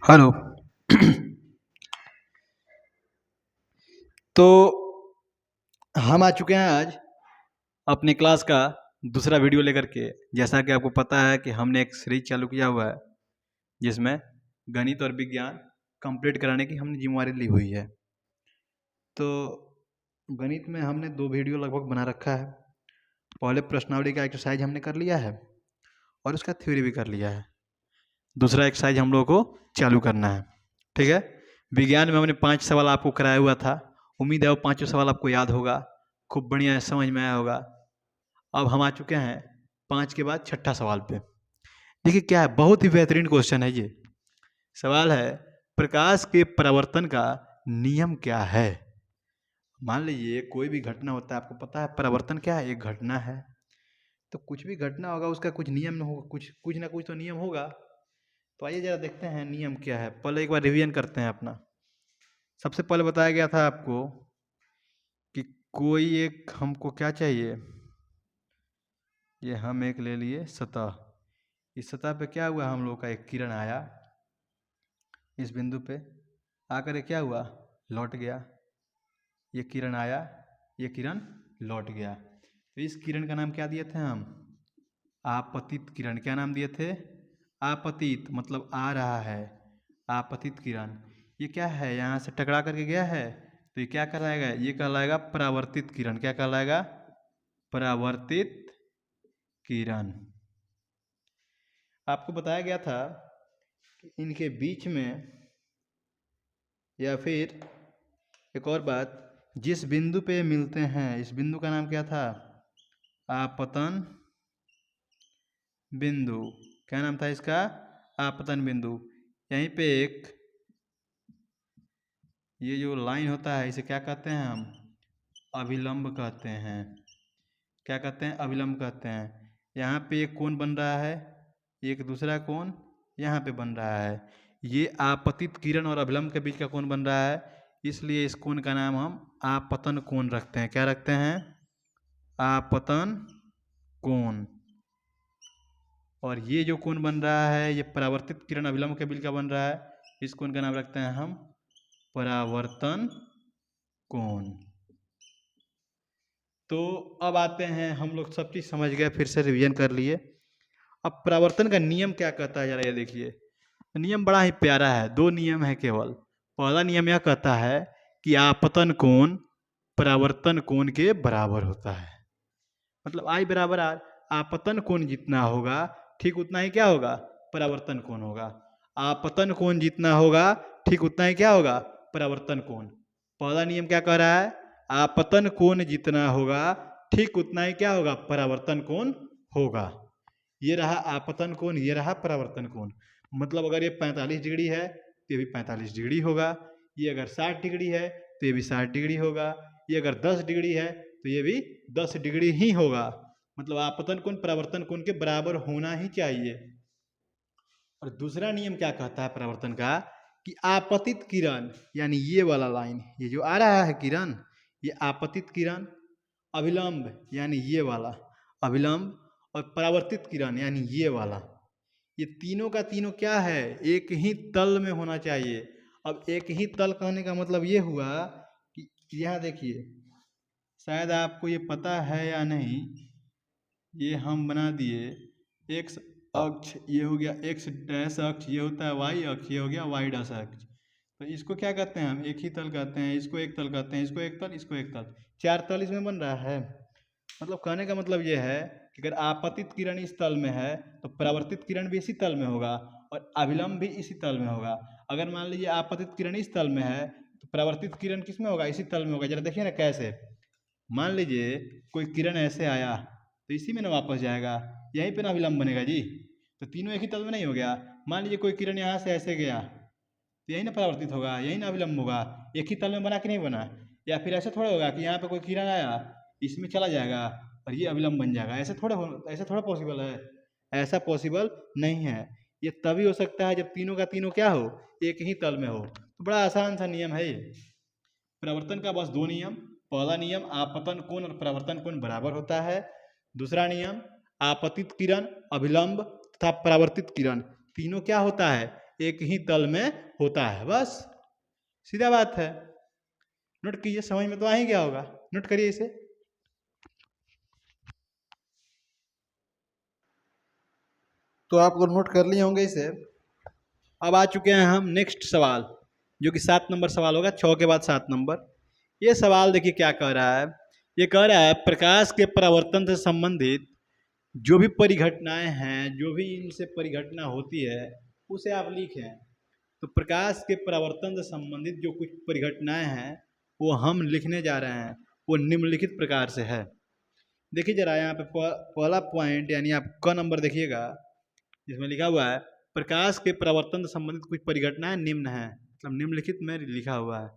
Hello. तो हम आ चुके हैं आज अपने क्लास का दूसरा वीडियो लेकर के। जैसा कि आपको पता है कि हमने एक सीरीज चालू किया हुआ है जिसमें गणित और विज्ञान कंप्लीट कराने की हमने जिम्मेवारी ली हुई है। तो गणित में हमने 2 वीडियो लगभग बना रखा है। पहले प्रश्नावली का एक्सरसाइज हमने कर लिया है और उसका थ्योरी भी कर लिया है। दूसरा एक्सरसाइज हम लोगों को चालू करना है। ठीक है। विज्ञान में हमने 5 सवाल आपको कराया हुआ था। उम्मीद है वो पाँचों सवाल आपको याद होगा, खूब बढ़िया समझ में आया होगा। अब हम आ चुके हैं 5 के बाद छठा सवाल पे। देखिए क्या है, बहुत ही बेहतरीन क्वेश्चन है ये। सवाल है, प्रकाश के परावर्तन का नियम क्या है। मान लीजिए कोई भी घटना होता है, आपको पता है परावर्तन क्या है, एक घटना है। तो कुछ भी घटना होगा उसका कुछ नियम होगा, कुछ ना कुछ तो नियम होगा। तो आइए जरा देखते हैं नियम क्या है। पहले एक बार रिवीजन करते हैं अपना। सबसे पहले बताया गया था आपको कि कोई एक हमको क्या चाहिए, ये हम एक ले लिए सतह। इस सतह पे क्या हुआ, हम लोग का एक किरण आया इस बिंदु पे, आकर ये क्या हुआ, लौट गया। ये किरण आया, ये किरण लौट गया। तो इस किरण का नाम क्या दिए थे हम, आपतित किरण। क्या नाम दिए थे, आपतित, मतलब आ रहा है, आपतित किरण। ये क्या है, यहाँ से टकरा करके गया है तो ये क्या कहलाएगा, ये कहलाएगा परावर्तित किरण। क्या कहलाएगा, परावर्तित किरण। आपको बताया गया था कि इनके बीच में, या फिर एक और बात, जिस बिंदु पे मिलते हैं इस बिंदु का नाम क्या था, आपतन बिंदु। क्या नाम था इसका, आपतन बिंदु। यहीं पे एक ये जो लाइन होता है इसे क्या कहते हैं हम, अभिलंब कहते हैं। क्या कहते हैं, अभिलंब कहते हैं। यहाँ पे एक कोण बन रहा है, एक दूसरा कोण यहाँ पे बन रहा है। ये आपतित किरण और अभिलंब के बीच का कोण बन रहा है, इसलिए इस कोण का नाम हम आपतन कोण रखते हैं। क्या रखते हैं, आपतन कोण। और ये जो कोण बन रहा है ये परावर्तित किरण अभिलंब के बीच का बन रहा है, इस कोण का नाम रखते हैं हम परावर्तन कोण। तो अब आते हैं, हम लोग सब चीज़ समझ गए, फिर से रिवीजन कर लिए। अब परावर्तन का नियम क्या कहता है, जरा ये देखिए। नियम बड़ा ही प्यारा है, 2 नियम है केवल। पहला नियम यह कहता है कि आपतन कोण परावर्तन कोण के बराबर होता है। मतलब आई बराबर आर, आपतन कोण जितना होगा ठीक उतना ही क्या होगा, परावर्तन कोण होगा। आपतन कोण जितना होगा ठीक उतना ही क्या होगा, परावर्तन कोण। पहला नियम क्या कह रहा है, आपतन कोण जितना होगा ठीक उतना ही क्या होगा, परावर्तन कोण होगा। ये रहा आपतन कोण, ये रहा परावर्तन कोण। मतलब अगर ये 45 डिग्री है तो ये भी 45 डिग्री होगा। ये अगर 60 डिग्री है तो ये भी 60 डिग्री होगा। ये अगर 10 डिग्री है तो ये भी 10 डिग्री ही होगा। मतलब आपतन कोण परावर्तन कोण के बराबर होना ही चाहिए। और दूसरा नियम क्या कहता है परावर्तन का, कि आपतित किरण, यानी ये वाला लाइन, ये जो आ रहा है किरण, ये आपतित किरण, अभिलंब यानी ये वाला अभिलंब, और परावर्तित किरण यानी ये वाला, ये तीनों का तीनों क्या है, एक ही तल में होना चाहिए। अब एक ही तल कहने का मतलब ये हुआ कि यहाँ देखिए, शायद आपको ये पता है या नहीं, ये हम बना दिए एक्स अक्ष, ये हो गया एक्स डैश अक्ष, ये होता है वाई अक्ष, ये हो गया वाई डैश अक्ष। तो इसको क्या कहते हैं हम, एक ही तल कहते हैं। इसको एक तल कहते हैं, इसको एक तल, इसको एक तल, 4 तल इसमें बन रहा है। मतलब कहने का मतलब ये है कि अगर आपतित किरण इस तल में है तो परावर्तित किरण भी इसी तल में होगा और अभिलंब भी इसी तल में होगा। अगर मान लीजिए आपतित किरण इस तल में है तो परावर्तित किरण किस में होगा, इसी तल में होगा। जरा देखिए ना कैसे, मान लीजिए कोई किरण ऐसे आया तो इसी में ना वापस जाएगा, यहीं पे ना अभिलंब बनेगा जी। तो तीनों एक ही तल में नहीं हो गया। मान लीजिए कोई किरण यहाँ से ऐसे गया तो यही ना परावर्तित होगा, यही ना अभिलंब होगा। एक ही तल में बना कि नहीं बना। या फिर ऐसे थोड़ा होगा कि यहाँ पे कोई किरण आया इसमें चला जाएगा और ये अभिलंब बन जाएगा, ऐसे थोड़ा पॉसिबल है। ऐसा पॉसिबल नहीं है। ये तभी हो सकता है जब तीनों का तीनों क्या हो, एक ही तल में हो। तो बड़ा आसान सा नियम है ये परावर्तन का। बस 2 नियम। पहला नियम, आपतन कोण और परावर्तन कोण बराबर होता है। दूसरा नियम, आपतित किरण, अभिलंब तथा परावर्तित किरण तीनों क्या होता है, एक ही तल में होता है, बस सीधा बात है। नोट कीजिए, समझ में तो आ ही गया होगा, नोट करिए इसे। तो आप लोग नोट कर लिए होंगे इसे। अब आ चुके हैं हम नेक्स्ट सवाल, जो कि 7 नंबर सवाल होगा, 6 के बाद 7 नंबर। ये सवाल देखिए क्या कह रहा है। ये कह रहा है प्रकाश के परावर्तन से संबंधित जो भी परिघटनाएं हैं, जो भी इनसे परिघटना होती है, उसे आप लिखें। तो प्रकाश के परावर्तन से संबंधित जो कुछ परिघटनाएं हैं वो हम लिखने जा रहे हैं, वो निम्नलिखित प्रकार से है। देखिए जरा यहाँ पे पहला पॉइंट यानी आप क नंबर देखिएगा, जिसमें लिखा हुआ है प्रकाश के परावर्तन से संबंधित कुछ परिघटनाएं निम्न है, मतलब निम्नलिखित में लिखा हुआ है।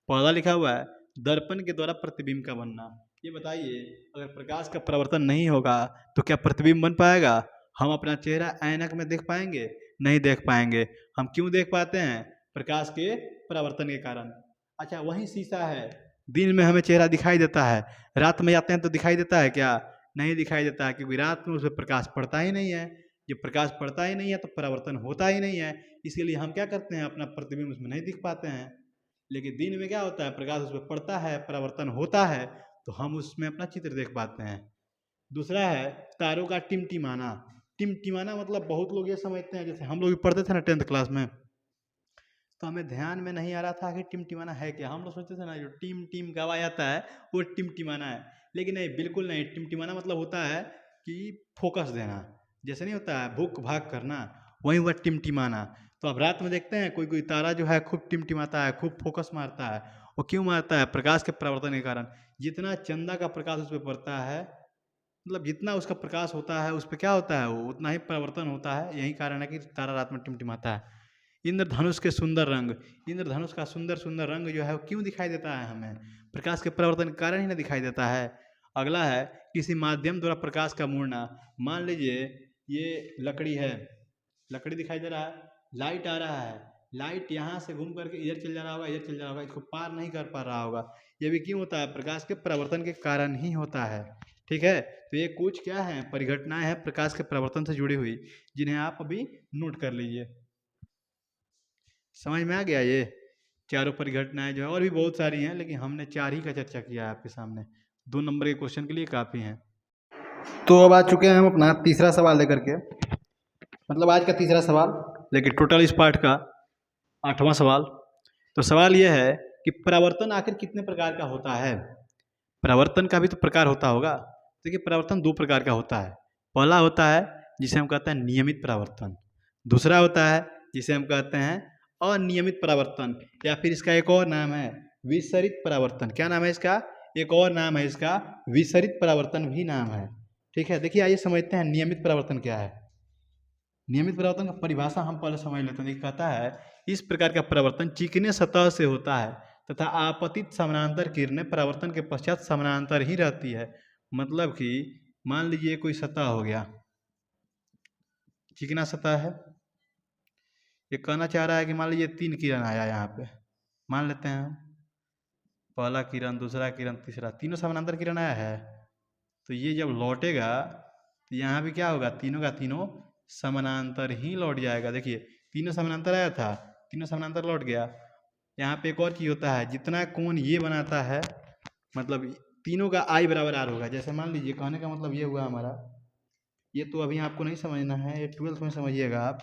पहला लिखा हुआ है दर्पण के द्वारा प्रतिबिंब का बनना। ये बताइए अगर प्रकाश का परावर्तन नहीं होगा तो क्या प्रतिबिंब बन पाएगा? हम अपना चेहरा ऐनक में देख पाएंगे? नहीं देख पाएंगे। हम क्यों देख पाते हैं? प्रकाश के परावर्तन के कारण। अच्छा, वही शीशा है, दिन में हमें चेहरा दिखाई देता है, रात में जाते हैं तो दिखाई देता है क्या? नहीं दिखाई देता है, क्योंकि रात में उसमें प्रकाश पड़ता ही नहीं है। जब प्रकाश पड़ता ही नहीं है तो परावर्तन होता ही नहीं है, इसलिए हम क्या करते हैं, अपना प्रतिबिंब उसमें नहीं दिख पाते हैं। लेकिन दिन में क्या होता है, प्रकाश उसमें पड़ता है, परावर्तन होता है, तो हम उसमें अपना चित्र देख पाते हैं। दूसरा है तारों का टिमटिमाना। टिमटिमाना मतलब बहुत लोग ये समझते हैं, जैसे हम लोग भी पढ़ते थे ना 10th क्लास में, तो हमें ध्यान में नहीं आ रहा था कि टिमटिमाना है क्या। हम लोग सोचते थे ना जो टीम टीम का आवाज आता है वो टिमटिमाना है, लेकिन नहीं, बिल्कुल नहीं। टिमटिमाना मतलब होता है कि फोकस देना, जैसे नहीं होता है भूख भाग करना, वही हुआ टिमटिमाना। तो आप रात में देखते हैं कोई कोई तारा जो है खूब टिमटिमाता है, खूब फोकस मारता है। वो क्यों मारता है? प्रकाश के परावर्तन के कारण। जितना चंदा का प्रकाश उस पर पड़ता है, मतलब जितना उसका प्रकाश होता है उस पर क्या होता है, वो उतना ही परिवर्तन होता है। यही कारण है कि तारा रात में टिमटिमाता है। इंद्रधनुष के सुंदर रंग, इंद्रधनुष का सुंदर सुंदर रंग जो है वो क्यों दिखाई देता है हमें? प्रकाश के परावर्तन के कारण ही ना दिखाई देता है। अगला है किसी माध्यम द्वारा प्रकाश का मुड़ना। मान लीजिए ये लकड़ी है, लकड़ी दिखाई दे रहा है, लाइट आ रहा है, लाइट यहाँ से घूम करके इधर चल जा रहा होगा, इधर चल जा रहा होगा, इसको पार नहीं कर पा रहा होगा। ये भी क्यों होता है? प्रकाश के परावर्तन के कारण ही होता है। ठीक है, तो ये कुछ क्या है, परिघटनाएं हैं प्रकाश के परावर्तन से जुड़ी हुई, जिन्हें आप अभी नोट कर लीजिए। समझ में आ गया? ये चारों परिघटनाएं जो है, और भी बहुत सारी हैं, लेकिन हमने 4 ही का चर्चा किया है आपके सामने। 2 नंबर के क्वेश्चन के लिए काफ़ी हैं। तो अब आ चुके हैं हम अपना तीसरा सवाल लेकर के, मतलब आज का तीसरा सवाल, लेकिन टोटल इस पार्ट का 8वां सवाल। तो सवाल यह है कि परावर्तन आखिर कितने प्रकार का होता है? परावर्तन का भी तो प्रकार होता होगा। देखिए परावर्तन 2 प्रकार का होता है। पहला होता है जिसे हम कहते हैं नियमित परावर्तन, दूसरा होता है जिसे हम कहते हैं अनियमित परावर्तन, या फिर इसका एक और नाम है विसरित परावर्तन। क्या नाम है इसका? एक और नाम है इसका विसरित परावर्तन भी नाम है। ठीक है, देखिए आइए समझते हैं नियमित परावर्तन क्या है। नियमित परावर्तन का परिभाषा हम पहले समझ लेते हैं। कहता है इस प्रकार का परावर्तन चिकने सतह से होता है तथा आपतित समानांतर किरणें परावर्तन के पश्चात समानांतर ही रहती है। मतलब कि मान लीजिए कोई सतह हो गया, चिकना सतह है, ये कहना चाह रहा है कि मान लीजिए 3 किरण आया यहाँ पे, मान लेते हैं पहला किरण, दूसरा किरण, तीसरा, तीनों समानांतर किरण आया है। तो ये जब लौटेगा तो यहाँ भी क्या होगा, तीनों का तीनों समानांतर ही लौट जाएगा। देखिए तीनों समानांतर आया था, तीनों समानांतर लौट गया। यहाँ पे एक और चीज़ होता है, जितना कोण ये बनाता है, मतलब तीनों का आई बराबर आर होगा। जैसे मान लीजिए, कहने का मतलब ये हुआ हमारा, ये तो अभी आपको नहीं समझना है, ये 12th में समझिएगा आप।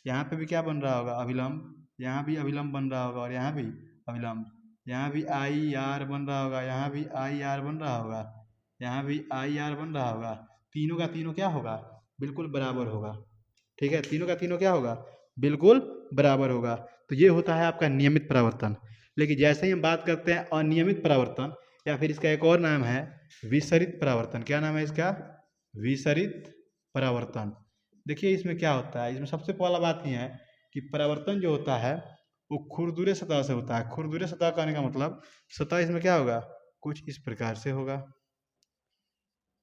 यहाँ पे भी क्या बन रहा होगा, अभिलंब, यहाँ भी अभिलंब बन रहा होगा, और यहाँ भी अभिलंब, यहाँ भी आई आर बन रहा होगा, यहाँ भी आई आर बन रहा होगा, यहाँ भी आई आर बन रहा होगा। तीनों का तीनों क्या होगा, बिल्कुल बराबर होगा। ठीक है, तीनों का तीनों क्या होगा, बिल्कुल बराबर होगा। तो ये होता है आपका नियमित परावर्तन। लेकिन जैसे ही हम बात करते हैं अनियमित परावर्तन, या फिर इसका एक और नाम है विसरित परावर्तन। क्या नाम है इसका? विसरित परावर्तन। देखिए इसमें क्या होता है, इसमें सबसे पहला बात यह है कि परावर्तन जो होता है वो खुरदुरे सतह से होता है। खुरदुरे सतह कहने का मतलब सतह इसमें क्या होगा, कुछ इस प्रकार से होगा,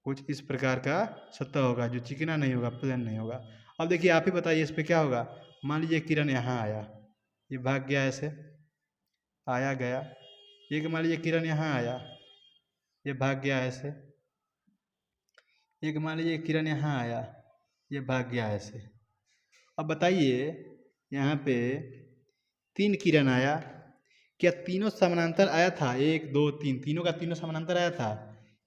कुछ इस प्रकार का सतह होगा, जो चिकना नहीं होगा, प्लेन नहीं होगा। अब देखिए आप ही बताइए इस पे क्या होगा। मान लीजिए किरण यहाँ आया, ये भाग गया, ऐसे आया गया। एक मान लीजिए किरण यहाँ आया, ये भाग गया ऐसे। एक मान लीजिए किरण यहाँ आया, ये भाग गया ऐसे। अब बताइए यहाँ पे 3 किरण आया, क्या तीनों समानांतर आया था? 1 2 3, तीनों का तीनों समानांतर आया था।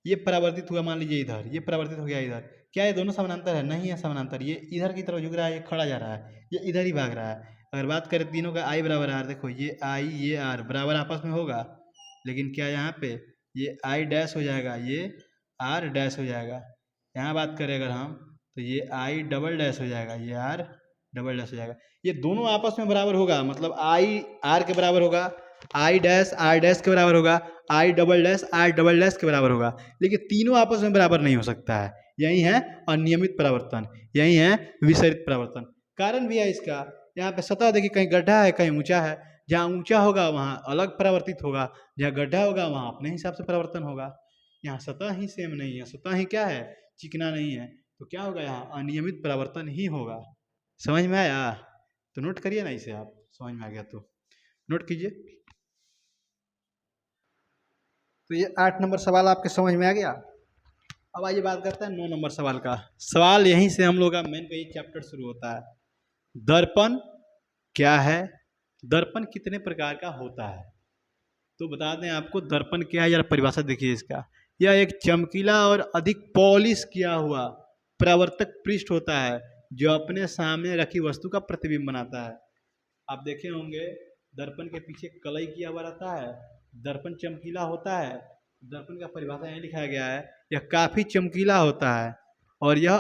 ये परावर्तित हुआ, मान लीजिए इधर, ये परावर्तित हो गया इधर। क्या ये दोनों समानांतर है? नहीं है समानांतर। ये इधर की तरफ झुक रहा है, ये खड़ा जा रहा है, ये इधर ही भाग रहा है। अगर बात करें तीनों का आई बराबर आर, देखो ये आई ये आर बराबर आपस में होगा, लेकिन क्या यहाँ पे ये आई डैश हो जाएगा, ये आर डैश हो जाएगा। यहाँ बात करें अगर हम, तो ये आई डबल डैश हो जाएगा, ये आर डबल डैश हो जाएगा। ये दोनों आपस में बराबर होगा, मतलब आई आर के बराबर होगा, आई डैश आर डैश के बराबर होगा, I double dash R double dash के बराबर होगा, लेकिन तीनों आपस में बराबर नहीं हो सकता है। यही है अनियमित परावर्तन, यही है विसरित परावर्तन। कारण भी है इसका, यहाँ पे सतह देखिए कहीं गड्ढा है कहीं ऊंचा है। जहाँ ऊंचा होगा वहाँ अलग परावर्तित होगा, जहाँ गड्ढा होगा वहाँ अपने हिसाब से परावर्तन होगा। यहाँ सतह ही सेम नहीं है, सतह ही क्या है, चिकना नहीं है, तो क्या होगा यहाँ अनियमित परावर्तन ही होगा। समझ में आया? तो नोट करिए ना इसे, आप समझ में आ गया तो नोट कीजिए। तो ये 8 नंबर सवाल आपके समझ में आ गया। अब आइए बात करते हैं 9 नंबर सवाल का। सवाल यहीं से हम लोग का मेन का ये चैप्टर शुरू होता है। दर्पण क्या है, दर्पण कितने प्रकार का होता है? तो बता दें आपको दर्पण क्या है, यार परिभाषा देखिए इसका। यह एक चमकीला और अधिक पॉलिश किया हुआ परावर्तक पृष्ठ होता है जो अपने सामने रखी वस्तु का प्रतिबिंब बनाता है। आप देखे होंगे दर्पण के पीछे कलई किया हुआ रहता है, दर्पण चमकीला होता है। दर्पण का परिभाषा यहाँ लिखा गया है, यह काफ़ी चमकीला होता है और यह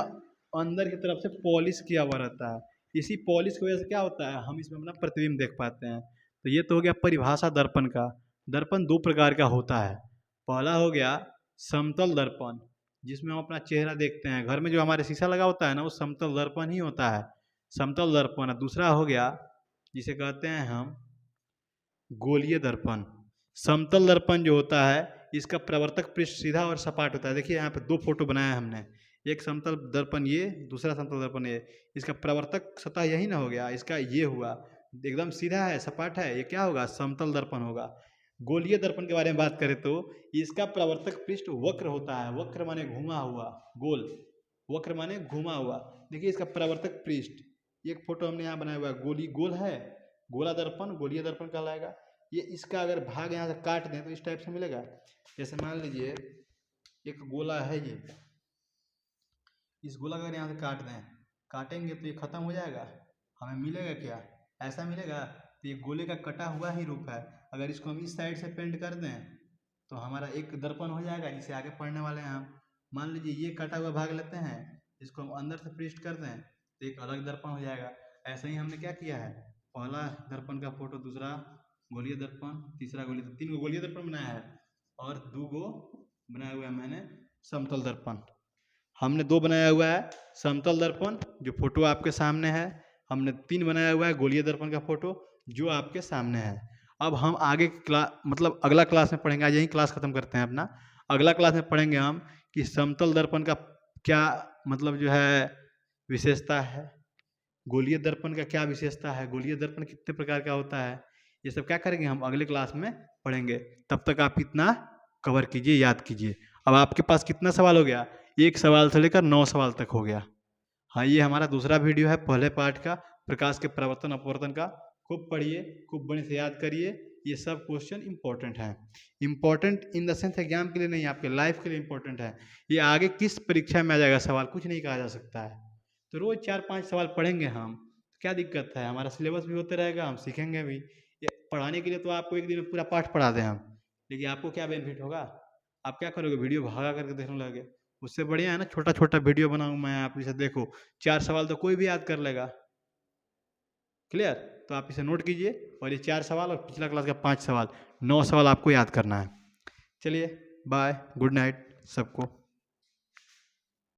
अंदर की तरफ से पॉलिश किया हुआ रहता है। इसी पॉलिश की वजह से क्या होता है, हम इसमें अपना प्रतिबिंब देख पाते हैं। तो ये तो हो गया परिभाषा दर्पण का। दर्पण 2 प्रकार का होता है। पहला हो गया समतल दर्पण, जिसमें हम अपना चेहरा देखते हैं। घर में जो हमारे शीशा लगा होता है ना, वो समतल दर्पण ही होता है, समतल दर्पण। दूसरा हो गया जिसे कहते हैं हम गोलीय दर्पण। समतल दर्पण जो होता है इसका प्रवर्तक पृष्ठ सीधा और सपाट होता है। देखिए यहाँ पे 2 फोटो बनाया है हमने, एक समतल दर्पण ये, दूसरा समतल दर्पण ये। इसका प्रवर्तक सतह यही ना हो गया, इसका ये हुआ, एकदम सीधा है सपाट है, ये क्या होगा, समतल दर्पण होगा। गोलीय दर्पण के बारे में बात करें तो इसका प्रवर्तक पृष्ठ वक्र होता है, वक्र माने घुमा हुआ, गोल, वक्र माने घुमा हुआ। देखिए इसका प्रवर्तक पृष्ठ, एक फोटो हमने यहाँ बनाया हुआ है, गोली गोल है, गोला दर्पण गोलीय दर्पण कहलाएगा। ये इसका अगर भाग यहाँ से काट दें तो इस टाइप से मिलेगा। जैसे मान लीजिए एक गोला है ये, इस गोला का अगर यहाँ से काट दें, काटेंगे तो ये खत्म हो जाएगा, हमें मिलेगा क्या, ऐसा मिलेगा। तो ये गोले का कटा हुआ ही रूप है। अगर इसको हम इस साइड से पेंट कर दें तो हमारा एक दर्पण हो जाएगा, जिसे आगे पढ़ने वाले हैं हम। मान लीजिए ये कटा हुआ भाग लेते हैं, इसको हम अंदर से पृष्ठ कर दें तो एक अलग दर्पण हो जाएगा। ऐसे ही हमने क्या किया है, पहला दर्पण का फोटो, दूसरा गोलीय दर्पण, तीसरा गोलीय, 3 गो गोलीय दर्पण बनाया है और 2 गो बनाया हुआ है मैंने समतल दर्पण। हमने 2 बनाया हुआ है समतल दर्पण जो फोटो आपके सामने है, हमने 3 बनाया हुआ है गोलीय दर्पण का फोटो जो आपके सामने है। अब हम आगे मतलब अगला क्लास में पढ़ेंगे, आज यही क्लास खत्म करते हैं अपना। अगला क्लास में पढ़ेंगे हम कि समतल दर्पण का क्या मतलब जो है विशेषता है, गोलीय दर्पण का क्या विशेषता है, गोलीय दर्पण कितने प्रकार का होता है, ये सब क्या करेंगे हम अगले क्लास में पढ़ेंगे। तब तक आप इतना कवर कीजिए, याद कीजिए। अब आपके पास कितना सवाल हो गया, 1 सवाल से लेकर 9 सवाल तक हो गया। हाँ, ये हमारा दूसरा वीडियो है पहले पार्ट का, प्रकाश के प्रवर्तन अपवर्तन का। खूब पढ़िए, खूब बढ़िया से याद करिए, ये सब क्वेश्चन इंपॉर्टेंट हैं। Important in the sense exam के लिए नहीं, आपके लाइफ के लिए इंपॉर्टेंट है। ये आगे किस परीक्षा में आ जाएगा सवाल, कुछ नहीं कहा जा सकता है। तो रोज 4-5 सवाल पढ़ेंगे हम, क्या दिक्कत है, हमारा सिलेबस भी होते रहेगा, हम सीखेंगे भी। ये पढ़ाने के लिए तो आपको एक दिन में पूरा पाठ पढ़ा दें हम, लेकिन आपको क्या बेनिफिट होगा, आप क्या करोगे, वीडियो भागा करके देखने लगे। उससे बढ़िया है ना छोटा छोटा वीडियो बनाऊँ मैं, आप इसे देखो, 4 सवाल तो कोई भी याद कर लेगा। क्लियर? तो आप इसे नोट कीजिए, और ये 4 सवाल और पिछला क्लास का 5 सवाल, 9 सवाल आपको याद करना है। चलिए बाय, गुड नाइट सबको।